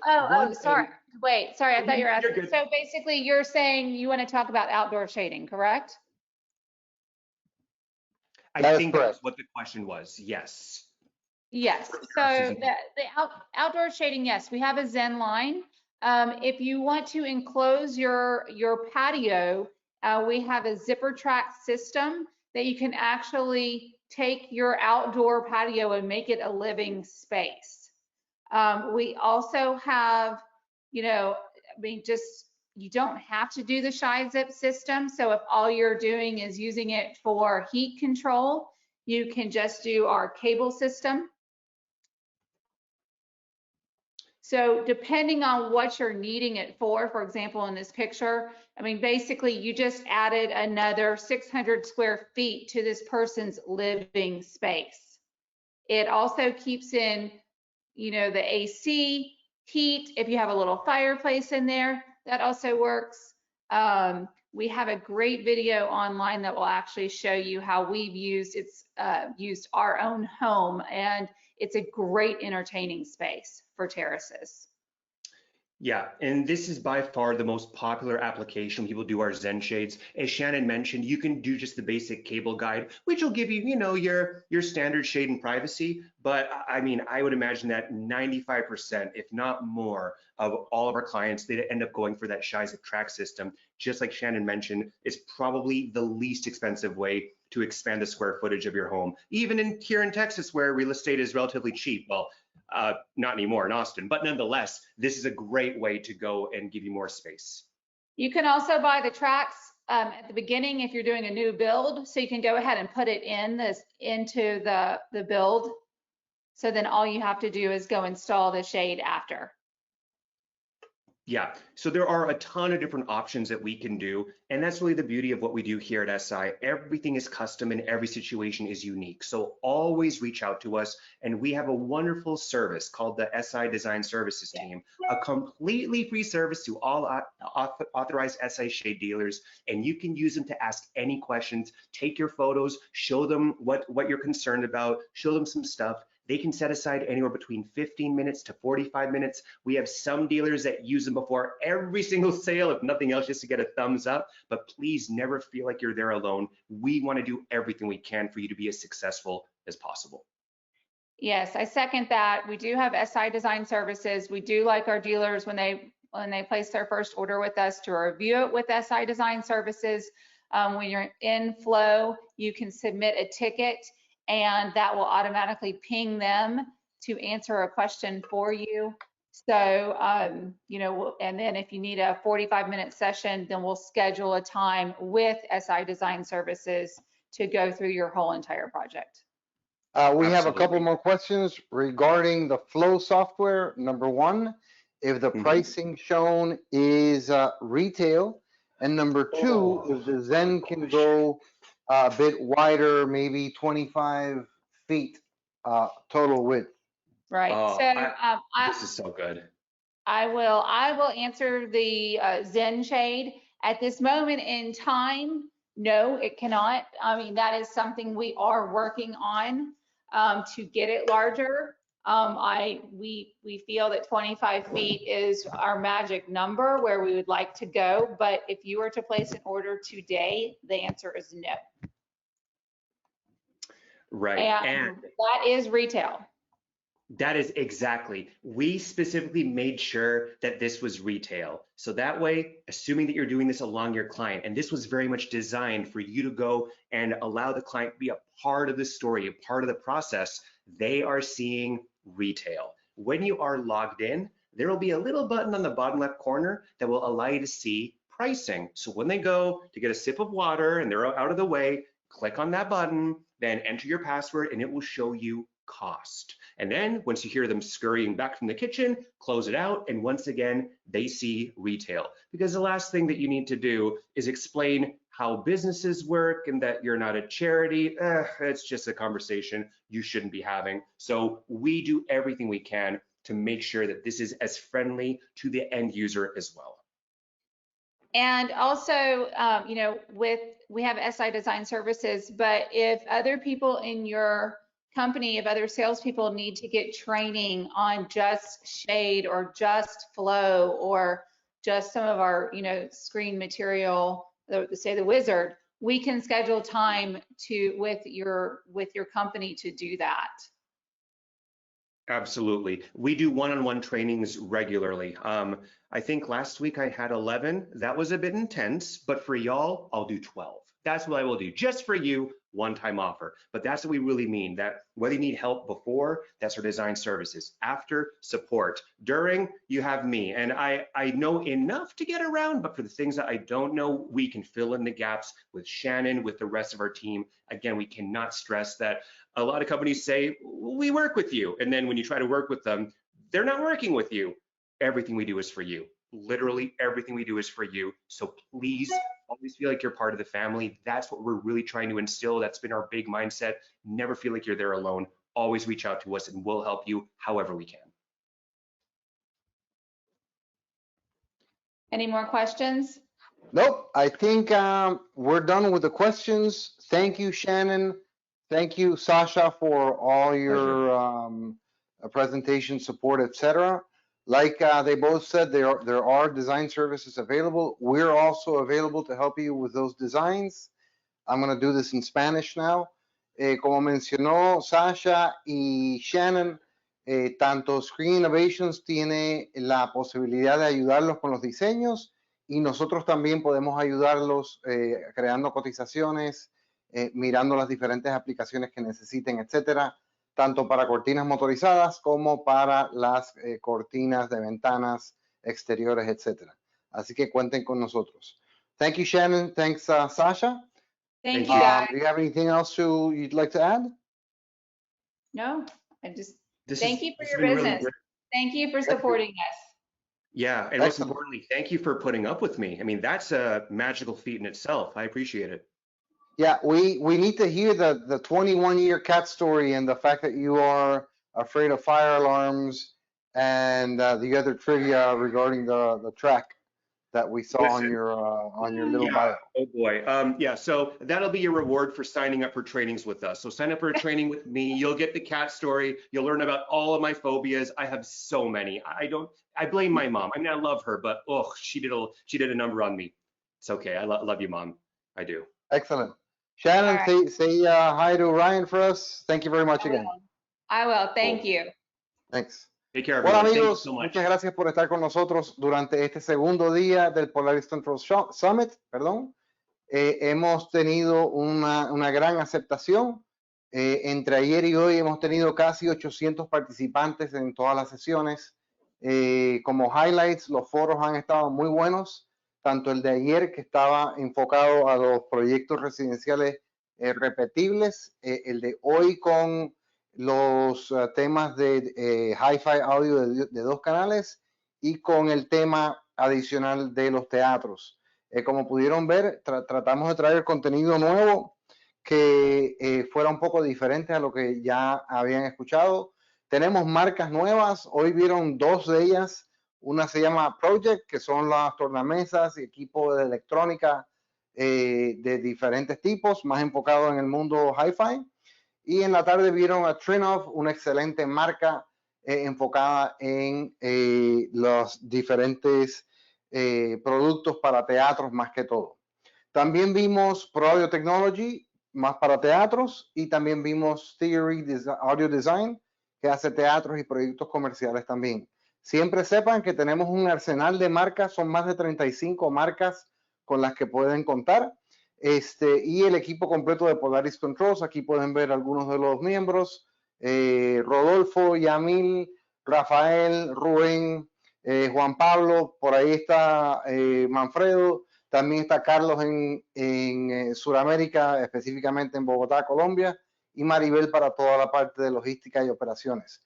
Sorry. Wait, sorry, I thought you were You're asking. good. So basically you're saying you want to talk about outdoor shading, correct? I That is think that's correct. what the question was. Yes. Yes, so the outdoor shading, yes, we have a Zen line. If you want to enclose your patio, we have a zipper track system that you can actually take your outdoor patio and make it a living space. We also have, you know, I mean, just, you don't have to do the Shy Zip system. So if all you're doing is using it for heat control, you can just do our cable system. So depending on what you're needing it for example, in this picture, I mean, basically you just added another 600 square feet to this person's living space. It also keeps in, you know, the AC, heat. If you have a little fireplace in there, that also works. We have a great video online that will actually show you how we've used our own home, and it's a great entertaining space for terraces. Yeah, and this is by far the most popular application people do our Zen shades. As Shannon mentioned, you can do just the basic cable guide, which will give you, you know, your standard shade and privacy. But I mean, I would imagine that 95%, if not more, of all of our clients, they end up going for that Shy Zip track system. Just like Shannon mentioned, it's probably the least expensive way to expand the square footage of your home. Even here in Texas, where real estate is relatively cheap. Well, not anymore in Austin, but nonetheless, this is a great way to go and give you more space. You can also buy the tracks at the beginning if you're doing a new build, so you can go ahead and put it into the build. So then all you have to do is go install the shade after. Yeah, so there are a ton of different options that we can do, and that's really the beauty of what we do here at SI. Everything is custom and every situation is unique. So always reach out to us, and we have a wonderful service called the SI Design Services Team, a completely free service to all authorized SI shade dealers, and you can use them to ask any questions, take your photos, show them what you're concerned about, show them some stuff. They can set aside anywhere between 15 minutes to 45 minutes. We have some dealers that use them before every single sale, if nothing else, just to get a thumbs up. But please never feel like you're there alone. We want to do everything we can for you to be as successful as possible. Yes, I second that. We do have SI Design Services. We do like our dealers when they place their first order with us to review it with SI Design Services. When you're in flow, you can submit a ticket, and that will automatically ping them to answer a question for you. So, you know, and then if you need a 45-minute session, then we'll schedule a time with SI Design Services to go through your whole entire project. We have a couple more questions regarding the Flow software. Number one, if the pricing shown is retail, and number two, if the Zen can go a bit wider, maybe 25 feet total width. Right. This is so good. I will answer the Zen shade. At this moment in time, no, it cannot. I mean, that is something we are working on to get it larger. We feel that 25 feet is our magic number where we would like to go. But if you were to place an order today, the answer is no. Right. And that is retail. That is exactly. We specifically made sure that this was retail. So that way, assuming that you're doing this along your client, and this was very much designed for you to go and allow the client to be a part of the story, a part of the process, they are seeing retail. When you are logged in, there will be a little button on the bottom left corner that will allow you to see pricing. So when they go to get a sip of water and they're out of the way, click on that button, then enter your password, and it will show you cost. And then once you hear them scurrying back from the kitchen, close it out, and once again, they see retail. Because the last thing that you need to do is explain how businesses work and that you're not a charity. It's just a conversation you shouldn't be having. So we do everything we can to make sure that this is as friendly to the end user as well. And also, you know, we have SI Design Services, but if other people in your company, if other salespeople need to get training on just shade or just flow or just some of our, you know, screen material, say the wizard, we can schedule time with your company to do that. Absolutely. We do one-on-one trainings regularly. I think last week I had 11. That was a bit intense, but for y'all, I'll do 12. That's what I will do, just for you, one-time offer. But that's what we really mean, that whether you need help before, that's our design services. After, support. During, you have me. And I know enough to get around, but for the things that I don't know, we can fill in the gaps with Shannon, with the rest of our team. Again, we cannot stress that. A lot of companies say, we work with you. And then when you try to work with them, they're not working with you. Everything we do is for you. Literally everything we do is for you. So please always feel like you're part of the family. That's what we're really trying to instill. That's been our big mindset. Never feel like you're there alone. Always reach out to us and we'll help you however we can. Any more questions? Nope, I think we're done with the questions. Thank you, Shannon. Thank you, Sasha, for all your presentation support, etc. Like they both said, there are design services available. We're also available to help you with those designs. I'm going to do this in Spanish now. Como mencionó Sasha y Shannon, tanto Screen Innovations tiene la posibilidad de ayudarlos con los diseños y nosotros también podemos ayudarlos creando cotizaciones, mirando las diferentes aplicaciones que necesiten, etcétera, tanto para cortinas motorizadas como para las cortinas de ventanas exteriores, etcétera. Así que cuenten con nosotros. Thank you, Shannon. Thanks, Sasha. Thank you, guys. Do you have anything else you'd like to add? No, I just thank you for your business. Really thank you for supporting us. Yeah, and most importantly, thank you for putting up with me. I mean, that's a magical feat in itself. I appreciate it. Yeah, we need to hear the 21-year cat story and the fact that you are afraid of fire alarms and the other trivia regarding the track that we saw on your little bio. Oh boy. Yeah, so that'll be your reward for signing up for trainings with us. So sign up for a training with me. You'll get the cat story. You'll learn about all of my phobias. I have so many. I blame my mom. I mean, I love her, but oh, she did a number on me. It's okay. I love you, Mom. I do. Excellent. Shannon, right. say hi to Ryan for us. Thank you very much again. I will. Thank you. Thanks. Take care, bueno, amigos, muchas gracias por estar con nosotros durante este segundo día del Polaris Control Summit. Perdón. Hemos tenido una gran aceptación. Entre ayer y hoy hemos tenido casi 800 participantes en todas las sesiones. Como highlights, los foros han estado muy buenos. Tanto el de ayer, que estaba enfocado a los proyectos residenciales repetibles, el de hoy con los temas de hi-fi audio de 2 canales y con el tema adicional de los teatros. Como pudieron ver, tratamos de traer contenido nuevo que fuera un poco diferente a lo que ya habían escuchado. Tenemos marcas nuevas, hoy vieron 2 de ellas. Una se llama Project, que son las tornamesas y equipo de electrónica de diferentes tipos, más enfocado en el mundo hi-fi. Y en la tarde vieron a Trinoff, una excelente marca enfocada en los diferentes productos para teatros más que todo. También vimos Pro Audio Technology, más para teatros, y también vimos Theory Audio Design, que hace teatros y proyectos comerciales también. Siempre sepan que tenemos un arsenal de marcas, son más de 35 marcas con las que pueden contar. Y el equipo completo de Polaris Controls, aquí pueden ver algunos de los miembros, Rodolfo, Yamil, Rafael, Rubén, Juan Pablo, por ahí está Manfredo, también está Carlos en Sudamérica, específicamente en Bogotá, Colombia, y Maribel para toda la parte de logística y operaciones.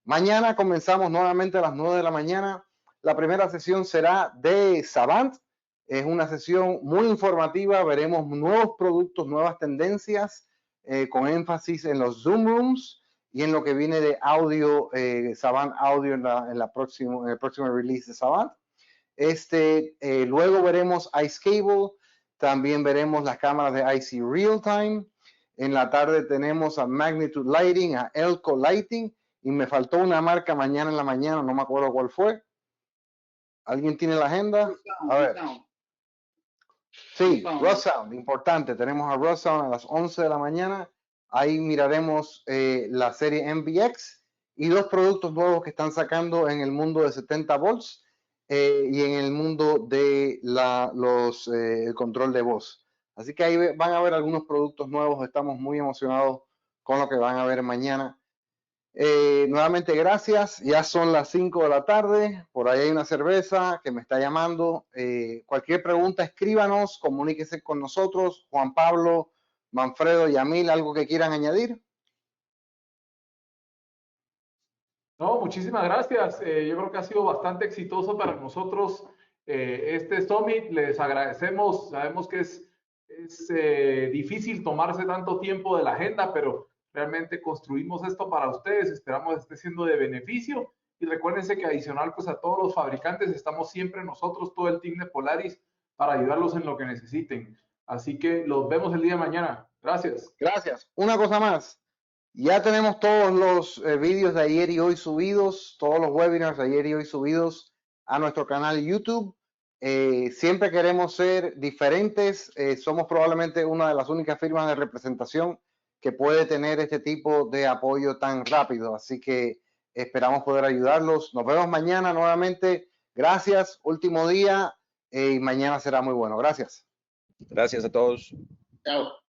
Mañana comenzamos nuevamente a las 9 de la mañana. La primera sesión será de Savant. Es una sesión muy informativa. Veremos nuevos productos, nuevas tendencias, con énfasis en los Zoom Rooms y en lo que viene de audio, Savant Audio en el próximo release de Savant. Luego veremos Ice Cable, también veremos las cámaras de IC Real Time. En la tarde tenemos a Magnitude Lighting, a Elco Lighting, y me faltó una marca mañana en la mañana, no me acuerdo cuál fue. ¿Alguien tiene la agenda? A ver. Sí, Rosound, importante. Tenemos a Rosound a las 11 de la mañana. Ahí miraremos la serie MVX y dos productos nuevos que están sacando en el mundo de 70 volts y en el mundo de el control de voz. Así que ahí van a ver algunos productos nuevos. Estamos muy emocionados con lo que van a ver mañana. Nuevamente gracias, ya son las 5 de la tarde, por ahí hay una cerveza que me está llamando. Cualquier pregunta escríbanos, comuníquese con nosotros, Juan Pablo, Manfredo, Yamil, ¿algo que quieran añadir? No, muchísimas gracias. Yo creo que ha sido bastante exitoso para nosotros este Summit. Les agradecemos, sabemos que es difícil tomarse tanto tiempo de la agenda, pero realmente construimos esto para ustedes, esperamos que esté siendo de beneficio y recuérdense que adicional pues a todos los fabricantes estamos siempre nosotros, todo el team de Polaris, para ayudarlos en lo que necesiten. Así que los vemos el día de mañana. Gracias. Gracias. Una cosa más, ya tenemos todos los vídeos de ayer y hoy subidos, todos los webinars de ayer y hoy subidos a nuestro canal YouTube. Siempre queremos ser diferentes, somos probablemente una de las únicas firmas de representación que puede tener este tipo de apoyo tan rápido, así que esperamos poder ayudarlos. Nos vemos mañana nuevamente. Gracias, último día y mañana será muy bueno. Gracias. Gracias a todos. Chao.